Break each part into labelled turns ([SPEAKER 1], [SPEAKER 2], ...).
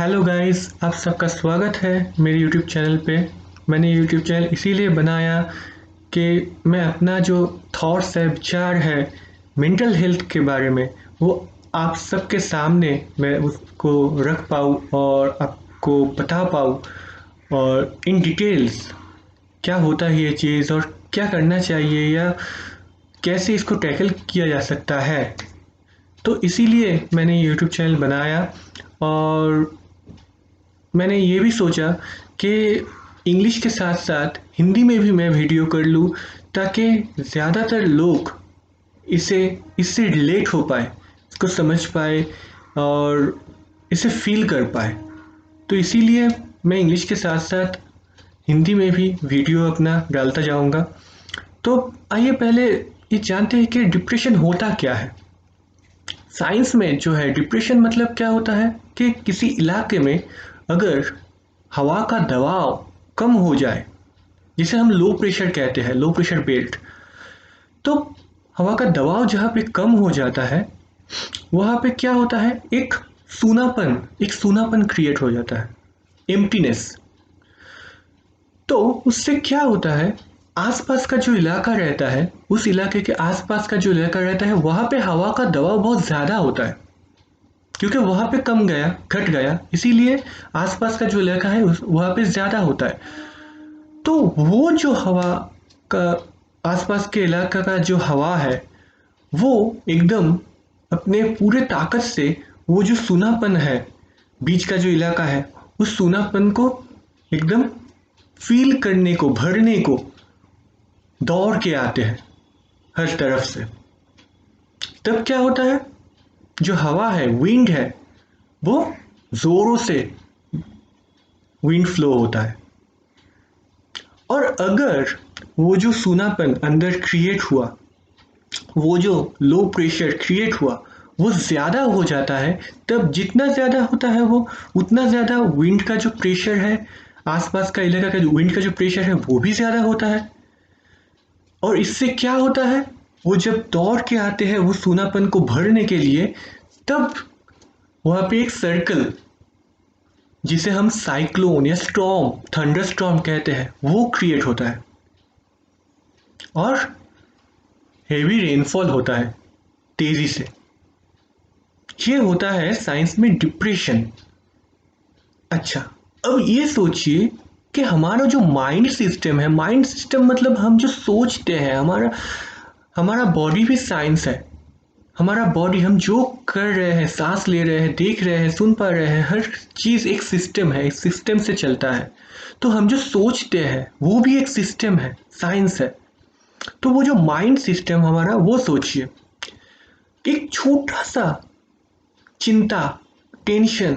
[SPEAKER 1] Hello guys, आप सबका स्वागत है मेरे यूट्यूब चैनल पे। मैंने यूट्यूब चैनल इसीलिए बनाया कि मैं अपना जो थॉट्स है, विचार है मेंटल हेल्थ के बारे में, वो आप सबके सामने मैं उसको रख पाऊँ और आपको बता पाऊँ, और इन डिटेल्स क्या होता है ये चीज़ और क्या करना चाहिए या कैसे इसको टैकल किया जा सकता है। तो इसीलिए मैंने यूट्यूब चैनल बनाया, और मैंने ये भी सोचा कि इंग्लिश के साथ साथ हिंदी में भी मैं वीडियो कर लूँ, ताकि ज़्यादातर लोग इसे इससे रिलेट हो पाए, इसको समझ पाए और इसे फील कर पाए। तो इसीलिए मैं इंग्लिश के साथ साथ हिंदी में भी वीडियो अपना डालता जाऊंगा। तो आइए पहले ये जानते हैं कि डिप्रेशन होता क्या है। साइंस में जो है, डिप्रेशन मतलब क्या होता है कि किसी इलाके में अगर हवा का दबाव कम हो जाए, जिसे हम लो प्रेशर कहते हैं, लो प्रेशर बेल्ट। तो हवा का दबाव जहाँ पे कम हो जाता है, वहाँ पे क्या होता है, एक सूनापन क्रिएट हो जाता है, एम्प्टीनेस। तो उससे क्या होता है, आसपास का जो इलाका रहता है, उस इलाके के आसपास का जो इलाका रहता है, वहाँ पे हवा का दबाव बहुत ज़्यादा होता है, क्योंकि वहाँ पे कम गया, घट गया, इसीलिए आसपास का जो इलाका है वहाँ पे ज़्यादा होता है। तो वो जो हवा का, आसपास के इलाका का जो हवा है, वो एकदम अपने पूरे ताकत से वो जो सूनापन है, बीच का जो इलाका है, उस सूनापन को एकदम फील करने को, भरने को दौड़ के आते हैं हर तरफ से। तब क्या होता है, जो हवा है, विंड है, वो जोरों से विंड फ्लो होता है। और अगर वो जो सूनापन अंदर क्रिएट हुआ, वो जो लो प्रेशर क्रिएट हुआ, वो ज़्यादा हो जाता है, तब जितना ज़्यादा होता है वो, उतना ज़्यादा विंड का जो प्रेशर है, आसपास का इलाका का जो विंड का जो प्रेशर है, वो भी ज़्यादा होता है। और इससे क्या होता है, वो जब दौड़ के आते हैं वो सूनापन को भरने के लिए, तब वहाँ पे एक सर्कल, जिसे हम साइक्लोन या स्टॉर्म, थंडर स्टॉर्म कहते हैं, वो क्रिएट होता है और हेवी रेनफॉल होता है तेजी से। ये होता है साइंस में डिप्रेशन। अच्छा, अब ये सोचिए कि हमारा जो माइंड सिस्टम है, माइंड सिस्टम मतलब हम जो सोचते हैं, हमारा हमारा बॉडी भी साइंस है। हमारा बॉडी, हम जो कर रहे हैं, सांस ले रहे हैं, देख रहे हैं, सुन पा रहे हैं, हर चीज़ एक सिस्टम है, एक सिस्टम से चलता है। तो हम जो सोचते हैं वो भी एक सिस्टम है, साइंस है। तो वो जो माइंड सिस्टम हमारा, वो सोचिए, एक छोटा सा चिंता, टेंशन,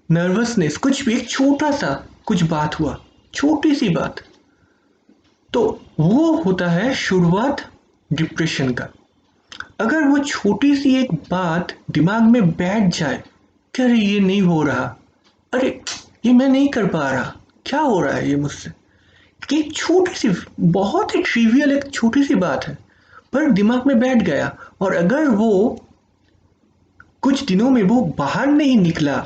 [SPEAKER 1] नर्वसनेस, कुछ भी, एक छोटा सा कुछ बात हुआ, छोटी सी बात, तो वो होता है शुरुआत डिप्रेशन का। अगर वो छोटी सी एक बात दिमाग में बैठ जाए कि अरे ये नहीं हो रहा, अरे ये मैं नहीं कर पा रहा, क्या हो रहा है ये मुझसे, कि एक छोटी सी, बहुत ही ट्रिवियल एक छोटी सी बात है, पर दिमाग में बैठ गया, और अगर वो कुछ दिनों में वो बाहर नहीं निकला,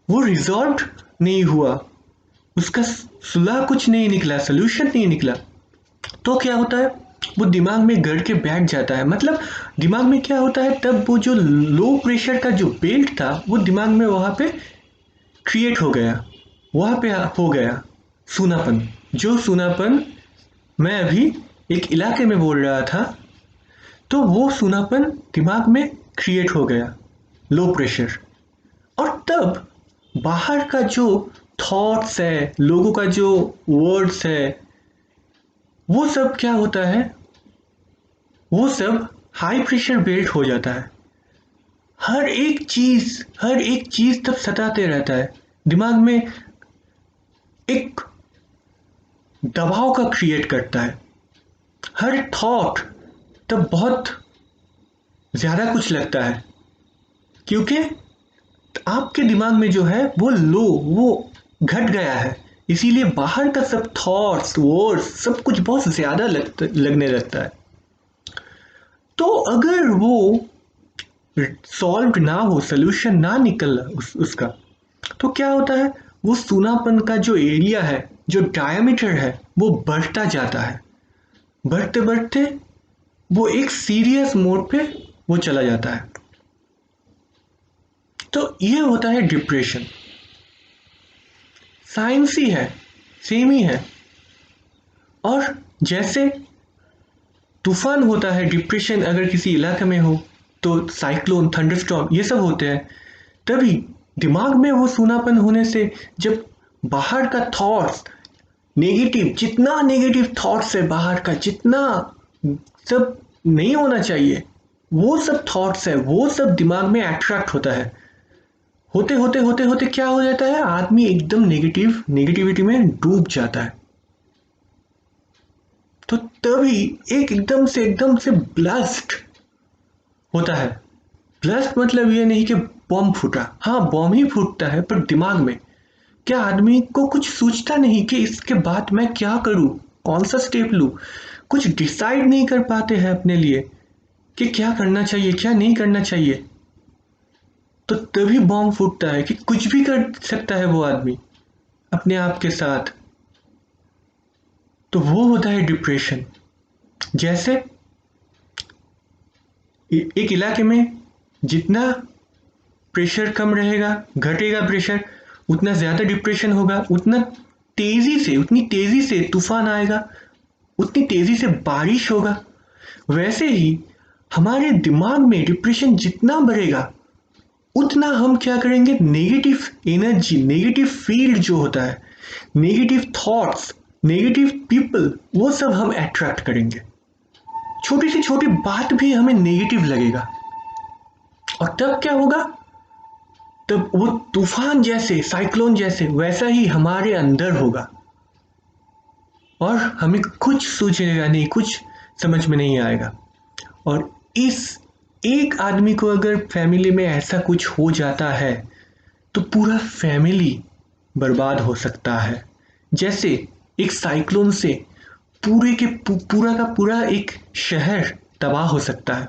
[SPEAKER 1] वो रिजॉल्व नहीं हुआ, उसका सुलह कुछ नहीं निकला, सोल्यूशन नहीं निकला, तो क्या होता है, वो दिमाग में गड़ के बैठ जाता है। मतलब दिमाग में क्या होता है, तब वो जो लो प्रेशर का जो बेल्ट था, वो दिमाग में वहाँ पे क्रिएट हो गया, वहाँ पे हो गया सूनापन। जो सूनापन मैं अभी एक इलाके में बोल रहा था, तो वो सूनापन दिमाग में क्रिएट हो गया, लो प्रेशर। और तब बाहर का जो थॉट्स है, लोगों का जो वर्ड्स है, वो सब क्या होता है, वो सब हाई प्रेशर बेल्ट हो जाता है। हर एक चीज तब सताते रहता है दिमाग में, एक दबाव का क्रिएट करता है। हर थॉट तब बहुत ज्यादा कुछ लगता है, क्योंकि आपके दिमाग में जो है वो लो, वो घट गया है, इसीलिए बाहर का सब थॉट्स, वर्ड्स, सब कुछ बहुत ज्यादा लगने लगता है। तो अगर वो सॉल्व ना हो, सोल्यूशन ना निकल उसका, तो क्या होता है, वो सूनापन का जो एरिया है, जो डायमीटर है, वो बढ़ता जाता है। बढ़ते बढ़ते वो एक सीरियस मोड पे वो चला जाता है। तो ये होता है डिप्रेशन। साइंस ही है, सेम ही है। और जैसे तूफान होता है, डिप्रेशन अगर किसी इलाके में हो तो साइक्लोन, थंडरस्टॉर्म ये सब होते हैं। तभी दिमाग में वो सूनापन होने से जब बाहर का थॉट्स नेगेटिव, जितना नेगेटिव थॉट्स है बाहर का, जितना सब नहीं होना चाहिए, वो सब थॉट्स है, वो सब दिमाग में अट्रैक्ट होता है। होते होते होते होते क्या हो जाता है, आदमी एकदम नेगेटिविटी में डूब जाता है। तो तभी एकदम से ब्लास्ट होता है। ब्लास्ट मतलब ये नहीं कि बॉम्ब फूटा, हाँ बॉम्ब ही फूटता है, पर दिमाग में। क्या आदमी को कुछ सोचता नहीं कि इसके बाद मैं क्या करूं, कौन सा स्टेप लूं। कुछ डिसाइड नहीं कर पाते हैं अपने लिए कि क्या करना चाहिए, क्या नहीं करना चाहिए। तो तभी बॉम्ब फूटता है कि कुछ भी कर सकता है वो आदमी अपने आप के साथ। तो वो होता है डिप्रेशन। जैसे एक इलाके में जितना प्रेशर कम रहेगा, घटेगा प्रेशर, उतना ज़्यादा डिप्रेशन होगा, उतनी तेज़ी से तूफान आएगा, उतनी तेज़ी से बारिश होगा। वैसे ही हमारे दिमाग में डिप्रेशन जितना बढ़ेगा, उतना हम क्या करेंगे, नेगेटिव एनर्जी, नेगेटिव फील्ड जो होता है, नेगेटिव थॉट्स, नेगेटिव पीपल, वो सब हम अट्रैक्ट करेंगे। छोटी सी छोटी बात भी हमें नेगेटिव लगेगा। और तब क्या होगा, तब वो तूफान जैसे, साइक्लोन जैसे वैसा ही हमारे अंदर होगा। और हमें कुछ सोचेगा नहीं, कुछ समझ में नहीं आएगा। और इस एक आदमी को अगर फैमिली में ऐसा कुछ हो जाता है तो पूरा फैमिली बर्बाद हो सकता है। जैसे एक साइक्लोन से पूरा का पूरा एक शहर तबाह हो सकता है।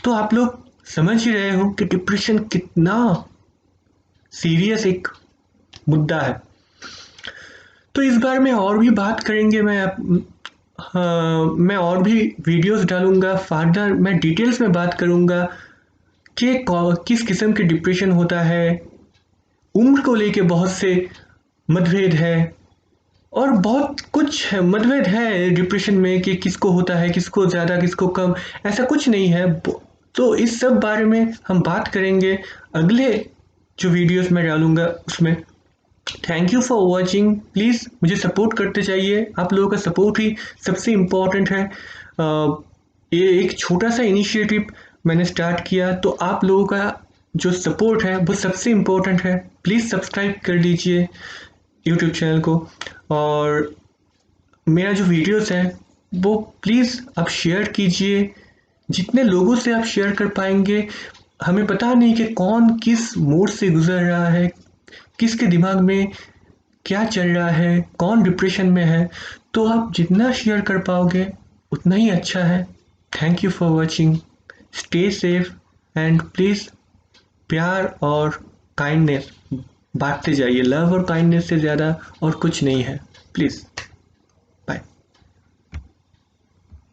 [SPEAKER 1] तो आप लोग समझ ही रहे हो कि डिप्रेशन कितना सीरियस एक मुद्दा है। तो इस बार में और भी बात करेंगे। हाँ, मैं और भी वीडियोस डालूंगा, फार्दर मैं डिटेल्स में बात करूंगा कि किस किस्म के डिप्रेशन होता है। उम्र को लेके बहुत से मतभेद है, और बहुत कुछ है, मतभेद है डिप्रेशन में कि किसको होता है, किसको ज़्यादा, किसको कम। ऐसा कुछ नहीं है। तो इस सब बारे में हम बात करेंगे अगले जो वीडियोस मैं डालूंगा उसमें। Thank you for watching. Please मुझे सपोर्ट करते जाइए, आप लोगों का सपोर्ट ही सबसे इम्पोर्टेंट है। ये एक छोटा सा इनिशिएटिव मैंने स्टार्ट किया, तो आप लोगों का जो सपोर्ट है वो सबसे इम्पोर्टेंट है। प्लीज़ सब्सक्राइब कर लीजिए यूट्यूब चैनल को। और मेरा जो वीडियोस है वो प्लीज़ आप शेयर कीजिए, जितने लोगों से आप शेयर कर पाएंगे। हमें पता नहीं कि कौन किस मोड से गुजर रहा है, किसके दिमाग में क्या चल रहा है, कौन डिप्रेशन में है। तो आप जितना शेयर कर पाओगे उतना ही अच्छा है। Thank you for watching. Stay safe and please प्यार और काइंडनेस बांटते जाइए। लव और काइंडनेस से ज़्यादा और कुछ नहीं है। प्लीज़।